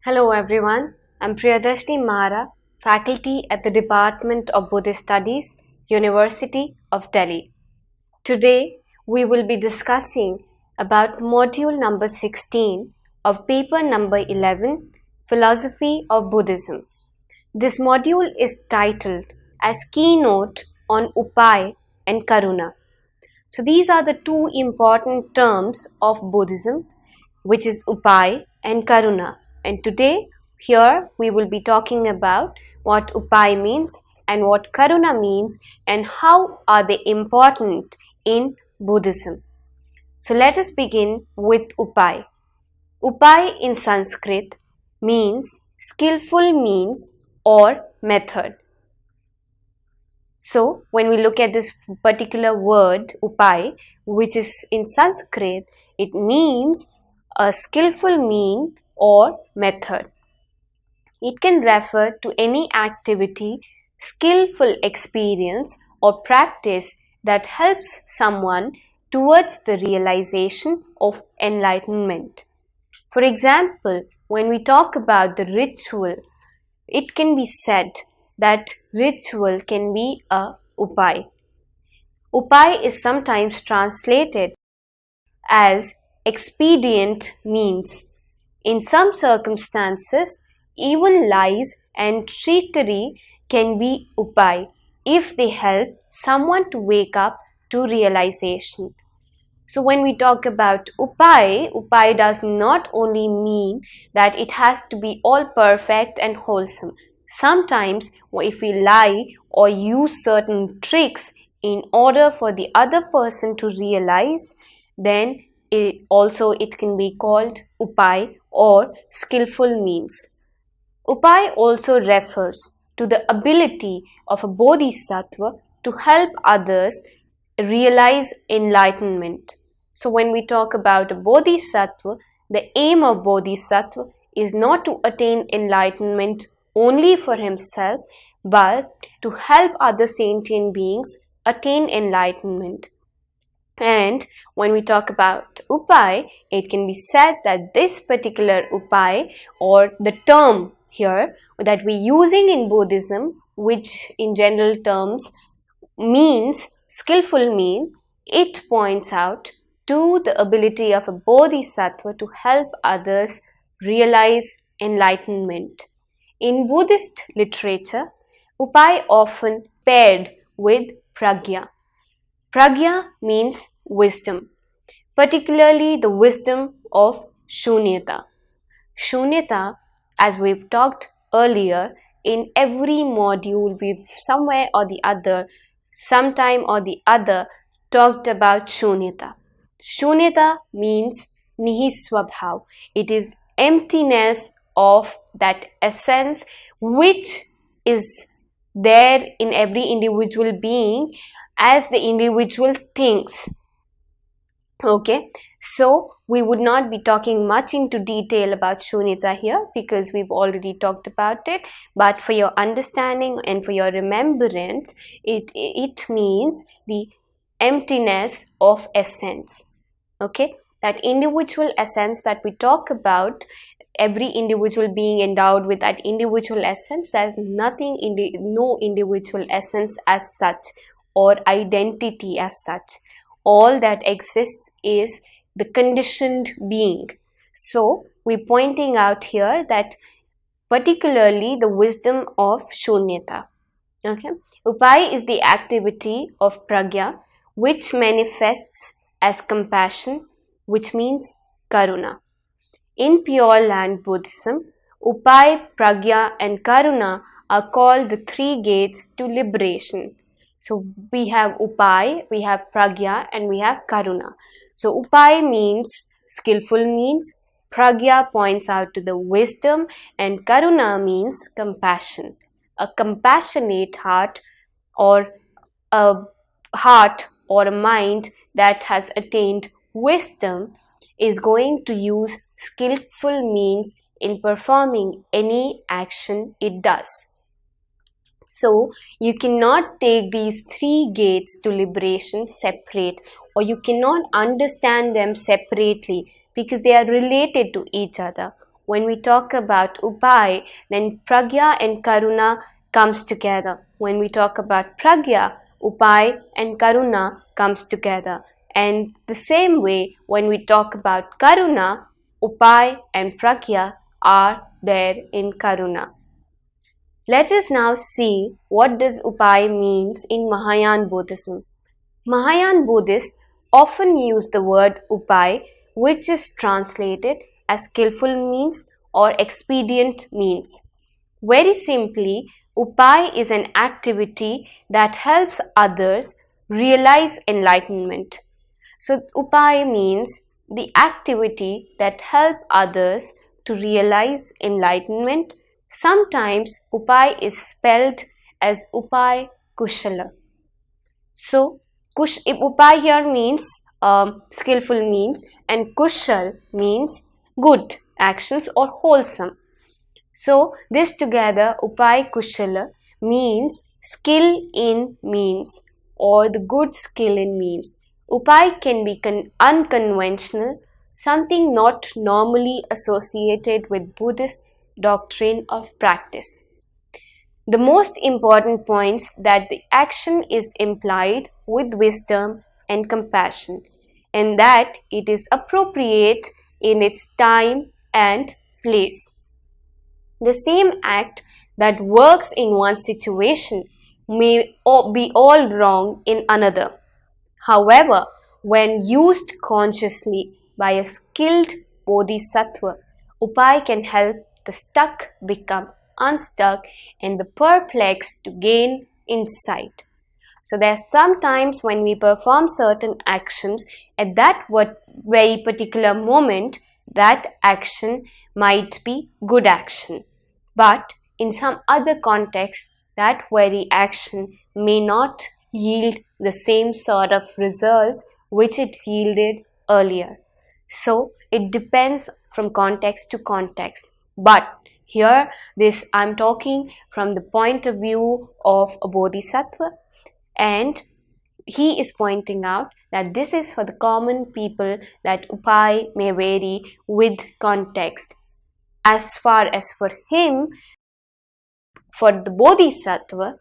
Hello everyone, I'm Priyadarshini Mara, faculty at the Department of Buddhist Studies, University of Delhi. Today we will be discussing about module number 16 of paper number 11, Philosophy of Buddhism. This module is titled as Keynote on Upay and Karuna. So these are the two important terms of Buddhism, which is Upay and Karuna. And today, here we will be talking about what Upay means and what Karuna means and how are they important in Buddhism. So let us begin with Upay. Upay in Sanskrit means skillful means or method. So when we look at this particular word Upay, which is in Sanskrit, it means a skillful mean or method. It can refer to any activity, skillful experience or practice that helps someone towards the realization of enlightenment. For example, when we talk about the ritual, it can be said that ritual can be a upay. Upay is sometimes translated as expedient means. In some circumstances, even lies and trickery can be upay if they help someone to wake up to realization. So when we talk about upay, upay does not only mean that it has to be all perfect and wholesome. Sometimes if we lie or use certain tricks in order for the other person to realize, then it can be called upay or skillful means. Upay also refers to the ability of a bodhisattva to help others realize enlightenment. So when we talk about a bodhisattva, the aim of bodhisattva is not to attain enlightenment only for himself, but to help other sentient beings attain enlightenment. And when we talk about upay, it can be said that this particular upay or the term here that we're using in Buddhism, which in general terms means skillful means, it points out to the ability of a bodhisattva to help others realize enlightenment. In Buddhist literature, upay often paired with pragya. Pragya means wisdom, particularly the wisdom of shunyata. Shunyata, as we've talked earlier, in every module we've somewhere or the other, sometime or the other, talked about shunyata. Shunyata means nihisvabhav. It is emptiness of that essence which is there in every individual being as the individual thinks. Okay, so we would not be talking much into detail about shunyata here because we've already talked about it, but for your understanding and for your remembrance, it means the emptiness of essence. Okay, that individual essence that we talk about, every individual being endowed with that individual essence, there's no individual essence as such or identity as such. All that exists is the conditioned being. So we're pointing out here that particularly the wisdom of shunyata. Okay, upay is the activity of pragya which manifests as compassion, which means karuna. In Pure Land Buddhism, upay, pragya and karuna are called the three gates to liberation. So we have upay, we have pragya and we have karuna. So upay means skillful means, pragya points out to the wisdom, and karuna means compassion. A compassionate heart or a heart or a mind that has attained wisdom is going to use skillful means in performing any action it does. So you cannot take these three gates to liberation separate, or you cannot understand them separately because they are related to each other. when we talk about Upai, then Pragya and Karuna comes together. When we talk about Pragya, Upai and Karuna comes together. And the same way, when we talk about Karuna, Upai and Pragya are there in Karuna. Let us now see what does Upai means in Mahayana Buddhism. Mahayana Buddhists often use the word Upai, which is translated as skillful means or expedient means. Very simply, Upai is an activity that helps others realize enlightenment. So Upai means the activity that helps others to realize enlightenment. Sometimes Upai is spelled as Upai Kushala. So Upai here means skillful means, and Kushal means good actions or wholesome. So this together, Upai Kushala, means skill in means or the good skill in means. Upai can be unconventional, something not normally associated with Buddhist doctrine of practice. The most important points that the action is implied with wisdom and compassion, and that it is appropriate in its time and place. The same act that works in one situation may be all wrong in another. However, when used consciously by a skilled bodhisattva, Upai can help the stuck become unstuck and the perplexed to gain insight. So there are some times when we perform certain actions, at that very particular moment, that action might be good action. But in some other context, that very action may not yield the same sort of results which it yielded earlier. So it depends from context to context. But here, I'm talking from the point of view of a bodhisattva, and he is pointing out that this is for the common people, that Upai may vary with context. As far as for him, for the bodhisattva,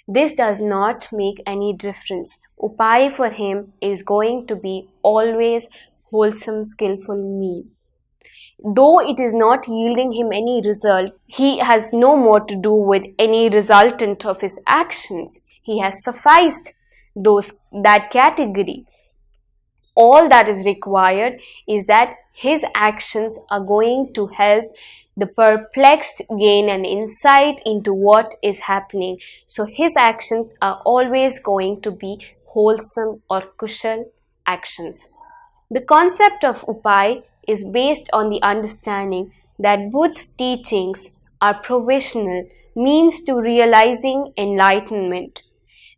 this does not make any difference. Upai for him is going to be always wholesome, skillful mean. Though it is not yielding him any result, he has no more to do with any resultant of his actions. He has sufficed that category. All that is required is that his actions are going to help the perplexed gain an insight into what is happening. So his actions are always going to be wholesome or kushal actions. The concept of Upai is based on the understanding that Buddha's teachings are provisional means to realizing enlightenment.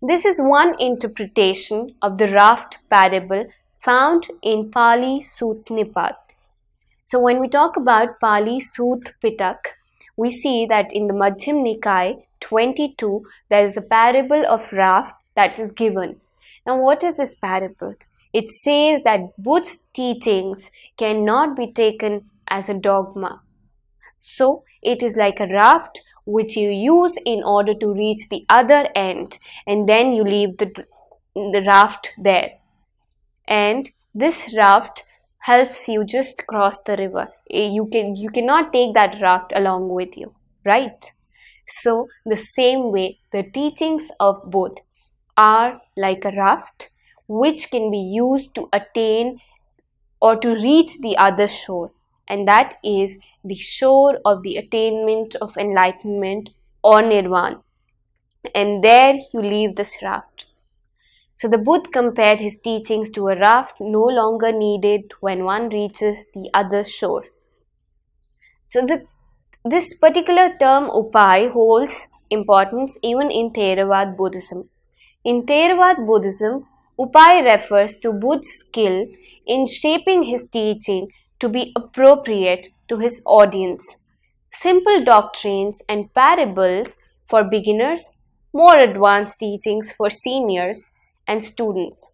This is one interpretation of the raft parable found in Pali Sutta Nipat. So when we talk about Pali Sutta Pitak, we see that in the Madhyam Nikaya 22, there is a parable of raft that is given. Now what is this parable? It says that Buddha's teachings cannot be taken as a dogma. So it is like a raft which you use in order to reach the other end, and then you leave the raft there. And this raft helps you just cross the river. You cannot take that raft along with you, right? So the same way, the teachings of Buddha are like a raft which can be used to attain or to reach the other shore, and that is the shore of the attainment of enlightenment or nirvana. And there you leave this raft. So the Buddha compared his teachings to a raft no longer needed when one reaches the other shore. So this particular term Upai holds importance even in Theravada Buddhism. In Theravada Buddhism, Upai refers to Buddha's skill in shaping his teaching to be appropriate to his audience. Simple doctrines and parables for beginners, more advanced teachings for seniors and students.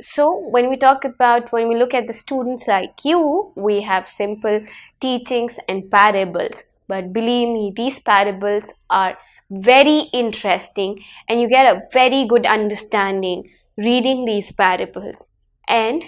So when we look at the students like you, we have simple teachings and parables. But believe me, these parables are very interesting and you get a very good understanding reading these parables. And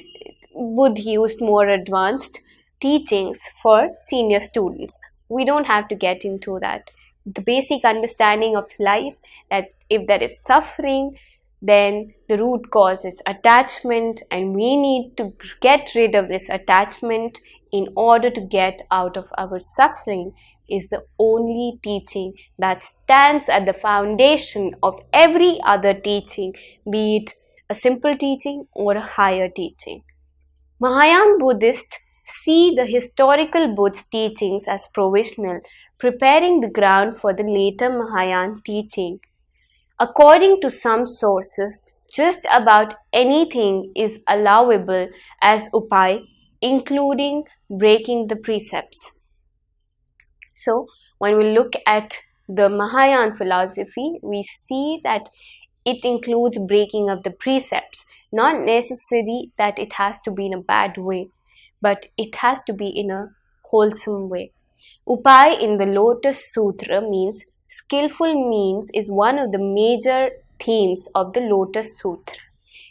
Buddha used more advanced teachings for senior students. We don't have to get into that. The basic understanding of life, that if there is suffering, then the root cause is attachment, and we need to get rid of this attachment in order to get out of our suffering, is the only teaching that stands at the foundation of every other teaching, be it a simple teaching or a higher teaching. Mahayana Buddhists see the historical Buddha's teachings as provisional, preparing the ground for the later Mahayana teaching. According to some sources, just about anything is allowable as upai, including breaking the precepts. So, when we look at the Mahayana philosophy, we see that it includes breaking of the precepts. Not necessary that it has to be in a bad way, but it has to be in a wholesome way. Upai in the Lotus Sutra means skillful means is one of the major themes of the Lotus Sutra.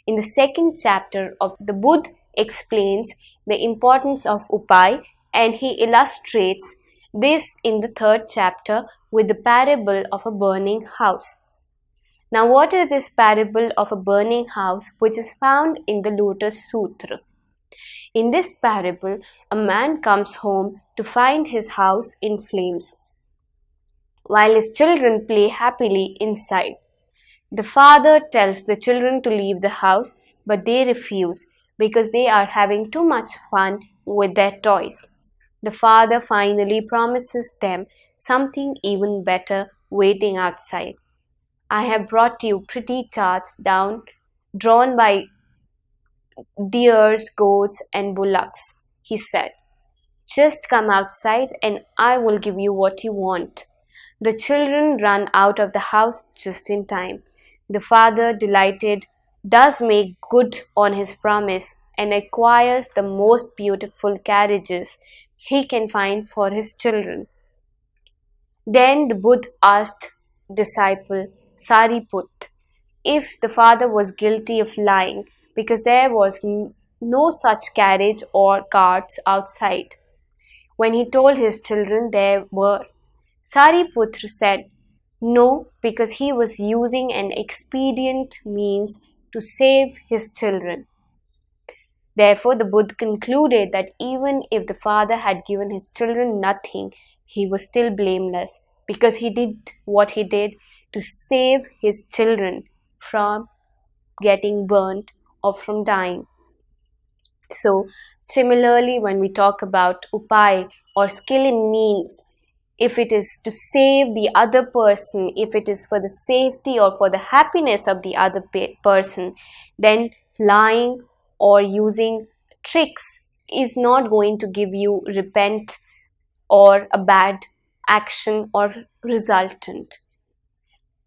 In the second chapter of the Buddha explains the importance of upai, and he illustrates this in the third chapter with the parable of a burning house. Now, what is this parable of a burning house which is found in the Lotus Sutra? In this parable, a man comes home to find his house in flames, while his children play happily inside. The father tells the children to leave the house, but they refuse because they are having too much fun with their toys. The father finally promises them something even better waiting outside. I have brought you pretty charts drawn by deers, goats, and bullocks, he said. Just come outside and I will give you what you want. The children run out of the house just in time. The father, delighted, does make good on his promise and acquires the most beautiful carriages he can find for his children. Then the Buddha asked disciple Sariput if the father was guilty of lying, because there was no such carriage or carts outside, when he told his children there were. Sariputra said no, because he was using an expedient means to save his children. Therefore, the Buddha concluded that even if the father had given his children nothing, he was still blameless, because he did what he did to save his children from getting burnt or from dying. So, similarly, when we talk about upai or skill in means, if it is to save the other person, if it is for the safety or for the happiness of the other person, then lying or using tricks is not going to give you repent or a bad action or resultant.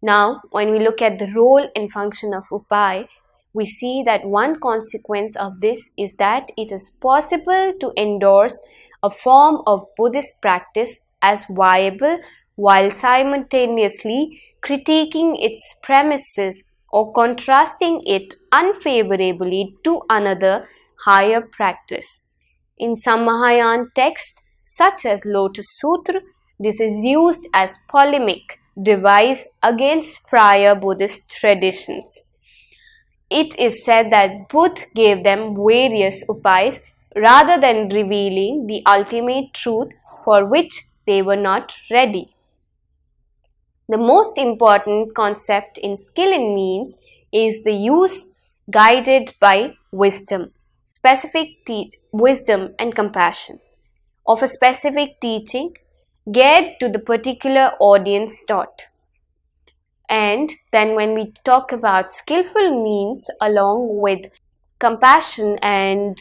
Now, when we look at the role and function of upai, we see that one consequence of this is that it is possible to endorse a form of Buddhist practice as viable while simultaneously critiquing its premises or contrasting it unfavorably to another higher practice. In some Mahayana texts, such as Lotus Sutra, this is used as polemic device against prior Buddhist traditions. It is said that Buddha gave them various upais rather than revealing the ultimate truth for which they were not ready. The most important concept in skill in means is the use guided by wisdom, wisdom and compassion of a specific teaching geared to the particular audience taught. And then when we talk about skillful means along with compassion and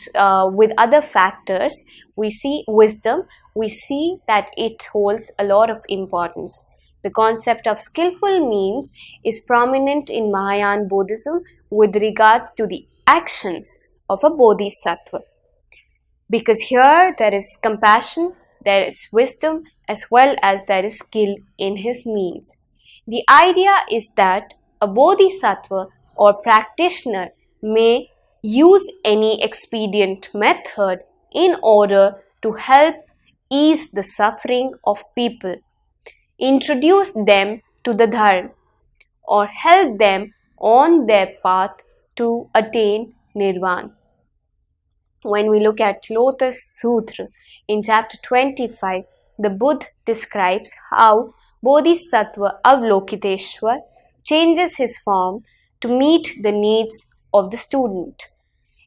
with other factors, we see wisdom, we see that it holds a lot of importance. The concept of skillful means is prominent in Mahayana Buddhism with regards to the actions of a bodhisattva. Because here there is compassion, there is wisdom, as well as there is skill in his means. The idea is that a bodhisattva or practitioner may use any expedient method in order to help ease the suffering of people, introduce them to the dharma, or help them on their path to attain nirvana. When we look at Lotus Sutra in chapter 25, the Buddha describes how Bodhisattva Avalokiteshwar changes his form to meet the needs of the student.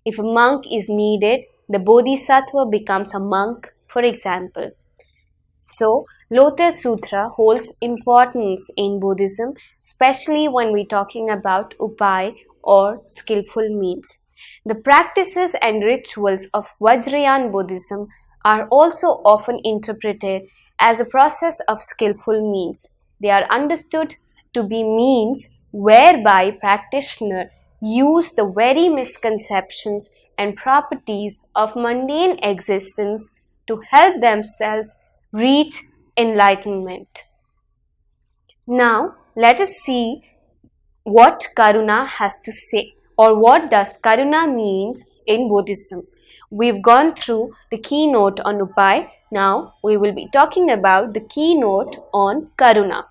If a monk is needed, the Bodhisattva becomes a monk, for example. So, Lotus Sutra holds importance in Buddhism, especially when we're talking about upai or skillful means. The practices and rituals of Vajrayana Buddhism are also often interpreted as a process of skillful means. They are understood to be means whereby practitioners use the very misconceptions and properties of mundane existence to help themselves reach enlightenment. Now, let us see what Karuna has to say, or what does Karuna means in Buddhism. We've gone through the keynote on Upai. Now, we will be talking about the keynote on Karuna.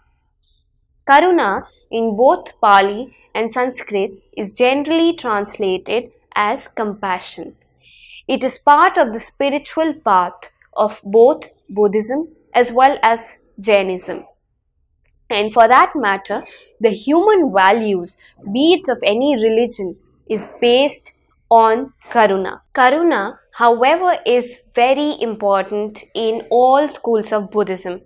Karuna in both Pali and Sanskrit is generally translated as compassion. It is part of the spiritual path of both Buddhism as well as Jainism. And for that matter, the human values, be it of any religion, is based on Karuna. Karuna, however, is very important in all schools of Buddhism.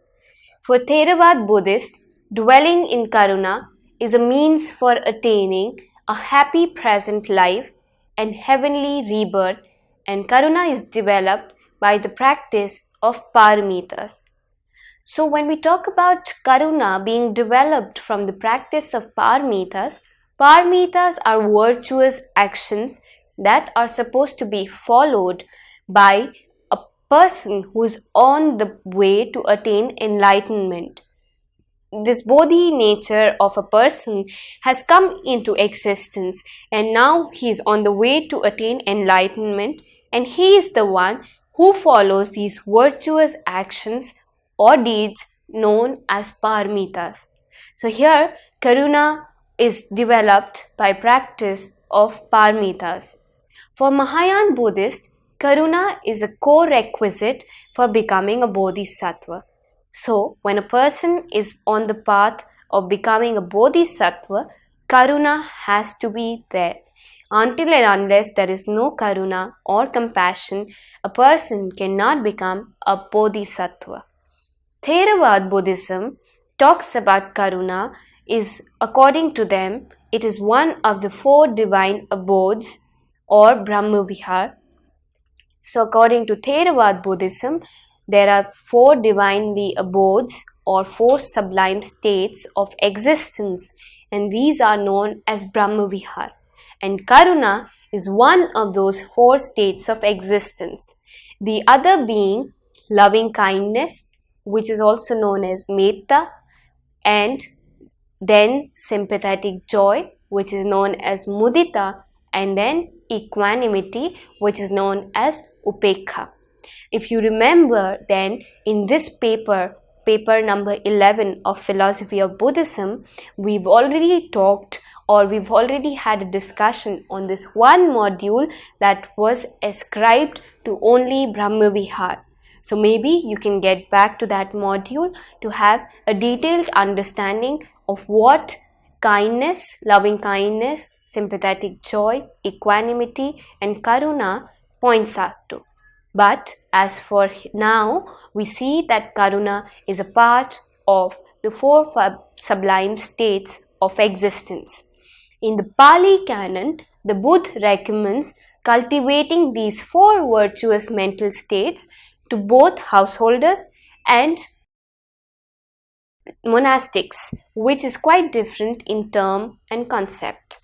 For Theravada Buddhists, dwelling in Karuna is a means for attaining a happy present life and heavenly rebirth, and Karuna is developed by the practice of paramitas. So when we talk about Karuna being developed from the practice of paramitas, paramitas are virtuous actions that are supposed to be followed by a person who is on the way to attain enlightenment. This bodhi nature of a person has come into existence, and now he is on the way to attain enlightenment, and he is the one who follows these virtuous actions or deeds known as paramitas. So here Karuna is developed by practice of paramitas. For Mahayana Buddhists, Karuna is a core requisite for becoming a bodhisattva. So when a person is on the path of becoming a bodhisattva, Karuna has to be there. Until and unless there is no Karuna or compassion, a person cannot become a bodhisattva. Theravada Buddhism talks about Karuna is, according to them, it is one of the 4 divine abodes or Brahma Vihar. So according to Theravada Buddhism, there are 4 divinely abodes or 4 sublime states of existence, and these are known as Brahma Vihar. And Karuna is one of those 4 states of existence. The other being loving kindness, which is also known as metta, and then sympathetic joy, which is known as mudita, and then equanimity, which is known as upekha. If you remember, then in this paper number 11 of Philosophy of Buddhism, we've already talked, or we've already had a discussion on this one module that was ascribed to only Brahma Vihar. So maybe you can get back to that module to have a detailed understanding of what kindness, loving kindness, sympathetic joy, equanimity, and karuna points out to. But as for now, we see that Karuna is a part of the 4 sublime states of existence. In the Pali Canon, the Buddha recommends cultivating these 4 virtuous mental states to both householders and monastics, which is quite different in term and concept.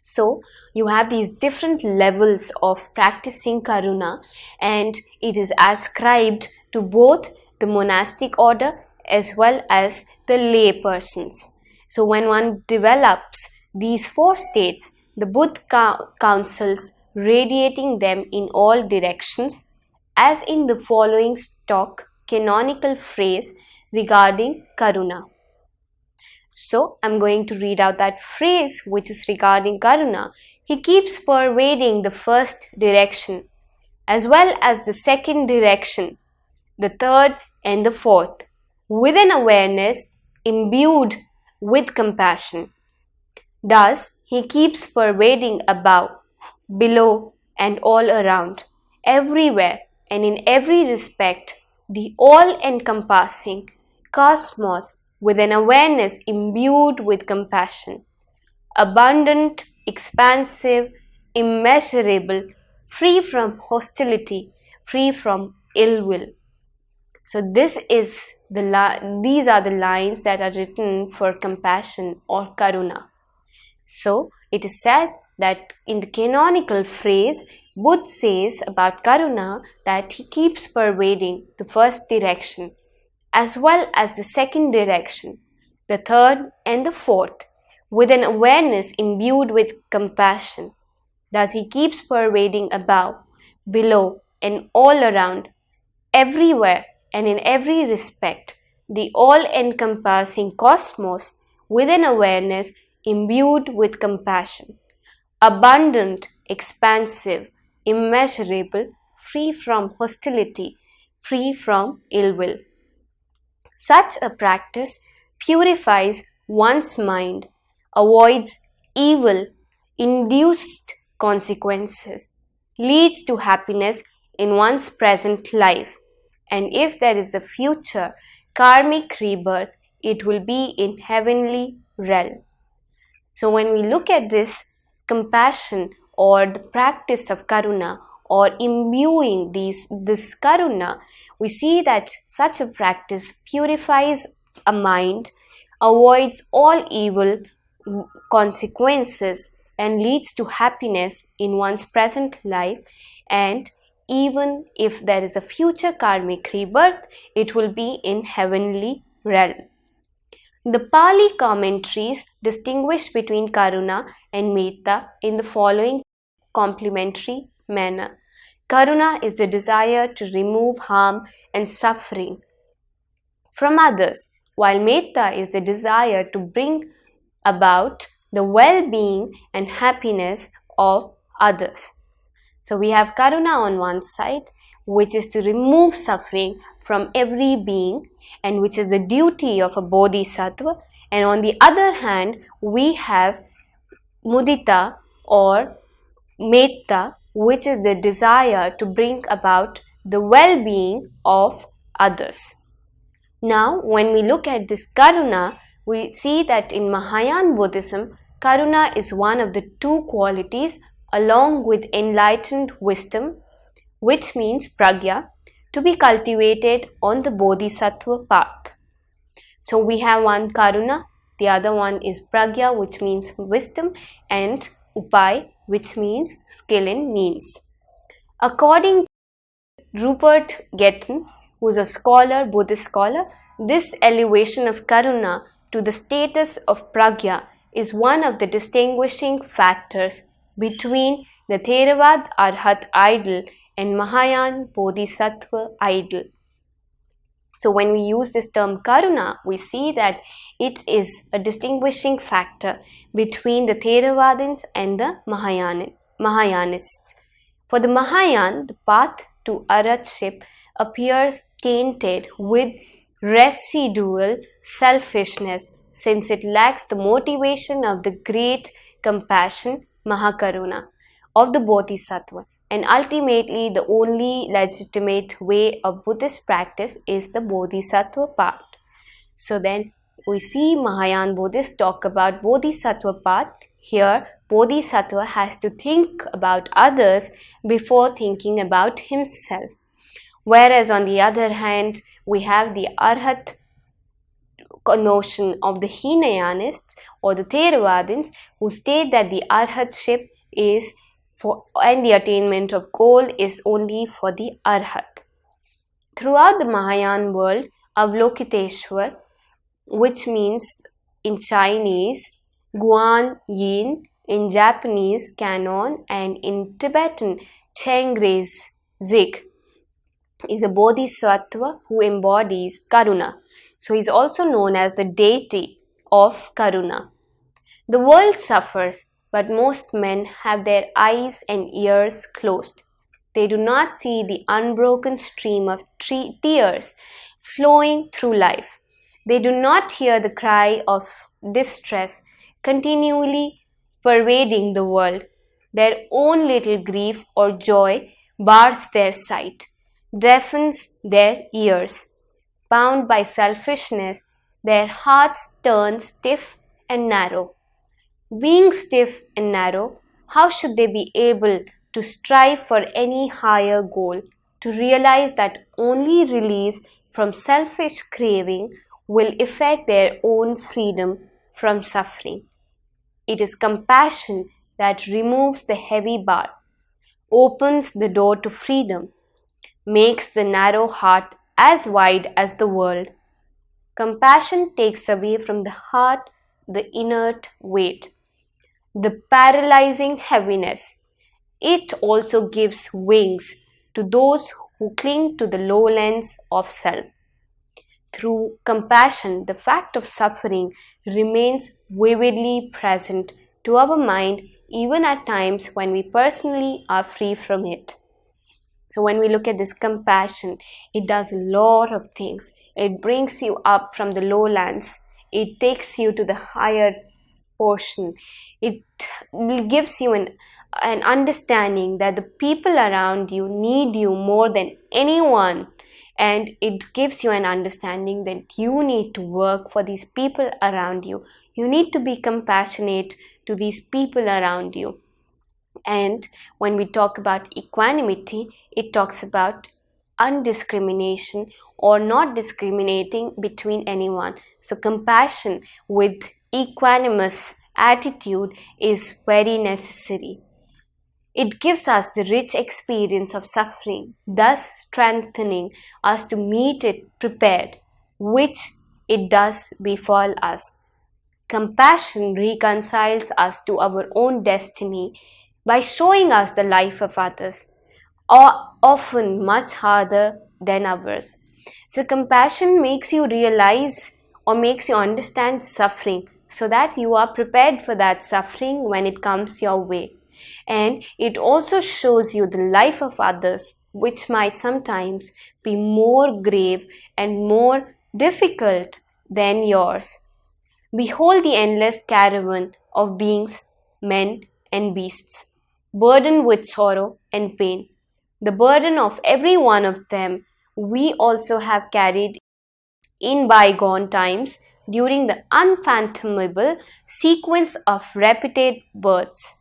So you have these different levels of practicing karuna, and it is ascribed to both the monastic order as well as the lay persons. So when one develops these four states, the Buddha counsels radiating them in all directions, as in the following stock canonical phrase regarding karuna. So I'm going to read out that phrase which is regarding karuna. He keeps pervading the first direction as well as the second direction, the third and the fourth, with an awareness imbued with compassion. Thus, he keeps pervading above, below, and all around, everywhere and in every respect, the all-encompassing cosmos with an awareness imbued with compassion, abundant, expansive, immeasurable, free from hostility, free from ill will. So these are the lines that are written for compassion or karuna. So it is said that in the canonical phrase, Buddha says about karuna that he keeps pervading the first direction as well as the second direction, the third and the fourth, with an awareness imbued with compassion. Thus he keeps pervading above, below, and all around, everywhere and in every respect, the all-encompassing cosmos with an awareness imbued with compassion, abundant, expansive, immeasurable, free from hostility, free from ill will. Such a practice purifies one's mind, avoids evil induced consequences, leads to happiness in one's present life, and if there is a future karmic rebirth, it will be in heavenly realm. So when we look at this compassion or the practice of karuna or imbuing this karuna, we see that such a practice purifies a mind, avoids all evil consequences, and leads to happiness in one's present life, and even if there is a future karmic rebirth, it will be in heavenly realm. The Pali commentaries distinguish between karuna and metta in the following complementary manner. Karuna is the desire to remove harm and suffering from others, while metta is the desire to bring about the well-being and happiness of others. So we have karuna on one side, which is to remove suffering from every being and which is the duty of a bodhisattva, and on the other hand we have mudita or metta, which is the desire to bring about the well-being of others. Now when we look at this karuna, we see that in Mahayana Buddhism, karuna is one of the two qualities along with enlightened wisdom, which means pragya, to be cultivated on the bodhisattva path. So we have one karuna, the other one is pragya, which means wisdom, and upai, which means skill in means. According to Rupert Gethin, who is a scholar, Buddhist scholar, this elevation of karuna to the status of pragya is one of the distinguishing factors between the Theravada Arhat ideal and Mahayana Bodhisattva ideal. So when we use this term karuna, we see that it is a distinguishing factor between the Theravadins and the Mahayanists. For the Mahayana, the path to Arhatship appears tainted with residual selfishness, since it lacks the motivation of the great compassion, Mahakaruna, of the Bodhisattva, and ultimately the only legitimate way of Buddhist practice is the Bodhisattva path. So then we see Mahayana Buddhists talk about Bodhisattva path. Here Bodhisattva has to think about others before thinking about himself. Whereas on the other hand, we have the Arhat notion of the Hinayanists or the Theravadins, who state that the arhatship is for, and the attainment of goal is only for the arhat. Throughout the Mahayana world, Avalokiteshwar, which means in Chinese Guan Yin, in Japanese Canon, and in Tibetan Chengres Zik, is a bodhisattva who embodies Karuna. So he is also known as the deity of Karuna. The world suffers, but most men have their eyes and ears closed. They do not see the unbroken stream of tears flowing through life. They do not hear the cry of distress continually pervading the world. Their own little grief or joy bars their sight, deafens their ears. Bound by selfishness, their hearts turn stiff and narrow. Being stiff and narrow, how should they be able to strive for any higher goal, to realize that only release from selfish craving will effect their own freedom from suffering? It is compassion that removes the heavy bar, opens the door to freedom, makes the narrow heart as wide as the world. Compassion takes away from the heart the inert weight, the paralyzing heaviness. It also gives wings to those who cling to the lowlands of self. Through compassion, the fact of suffering remains vividly present to our mind even at times when we personally are free from it. So when we look at this compassion, it does a lot of things. It brings you up from the lowlands. It takes you to the higher portion. It gives you an understanding that the people around you need you more than anyone. And it gives you an understanding that you need to work for these people around you. You need to be compassionate to these people around you. And when we talk about equanimity, it talks about undiscrimination or not discriminating between anyone. So compassion with equanimous attitude is very necessary. It gives us the rich experience of suffering, thus strengthening us to meet it prepared, which it does befall us. Compassion reconciles us to our own destiny by showing us the life of others, often much harder than ours. So compassion makes you realize or makes you understand suffering so that you are prepared for that suffering when it comes your way. And it also shows you the life of others, which might sometimes be more grave and more difficult than yours. Behold the endless caravan of beings, men and beasts, burdened with sorrow and pain. The burden of every one of them we also have carried in bygone times during the unfathomable sequence of repeated births.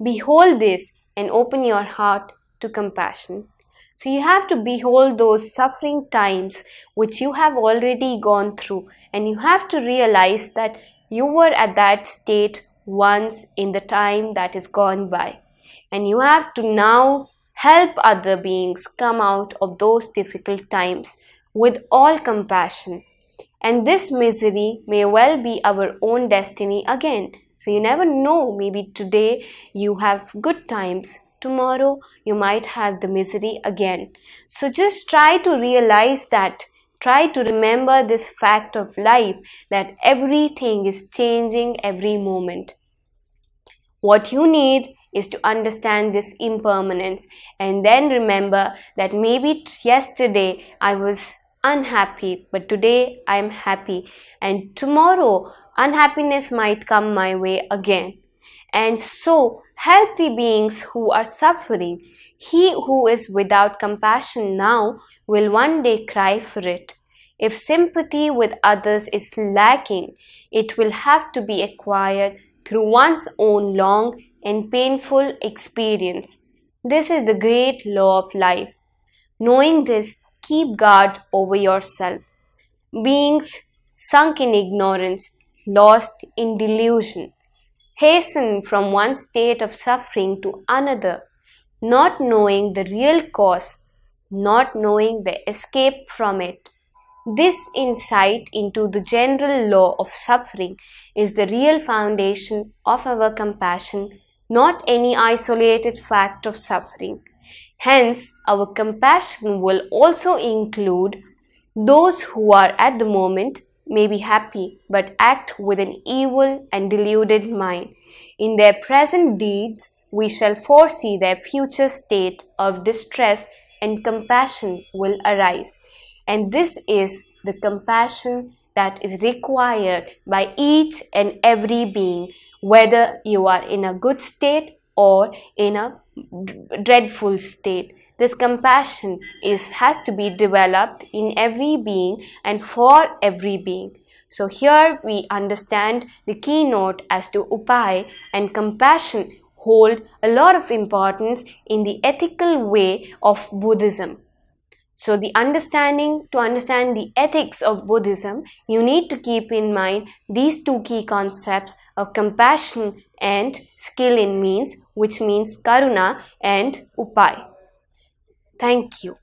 Behold this and open your heart to compassion. So you have to behold those suffering times which you have already gone through, and you have to realize that you were at that state once in the time that is gone by. And you have to now help other beings come out of those difficult times with all compassion. And this misery may well be our own destiny again. So you never know, maybe today you have good times, tomorrow you might have the misery again. So just try to realize that, try to remember this fact of life, that everything is changing every moment. What you need is to understand this impermanence, and then remember that maybe yesterday I was unhappy, but today I am happy, and tomorrow unhappiness might come my way again. And so help the beings who are suffering. He who is without compassion now will one day cry for it. If sympathy with others is lacking, it will have to be acquired through one's own long and painful experience. This is the great law of life. Knowing this, keep guard over yourself. Beings sunk in ignorance, lost in delusion, hasten from one state of suffering to another, not knowing the real cause, not knowing the escape from it. This insight into the general law of suffering is the real foundation of our compassion, not any isolated fact of suffering. Hence, our compassion will also include those who are at the moment may be happy but act with an evil and deluded mind. In their present deeds, we shall foresee their future state of distress and compassion will arise. And this is the compassion that is required by each and every being, whether you are in a good state or in a dreadful state. This compassion has to be developed in every being and for every being. So here we understand the keynote as to upay and compassion hold a lot of importance in the ethical way of Buddhism. So to understand the ethics of Buddhism, you need to keep in mind these two key concepts of compassion and skill in means, which means karuna and upay. Thank you.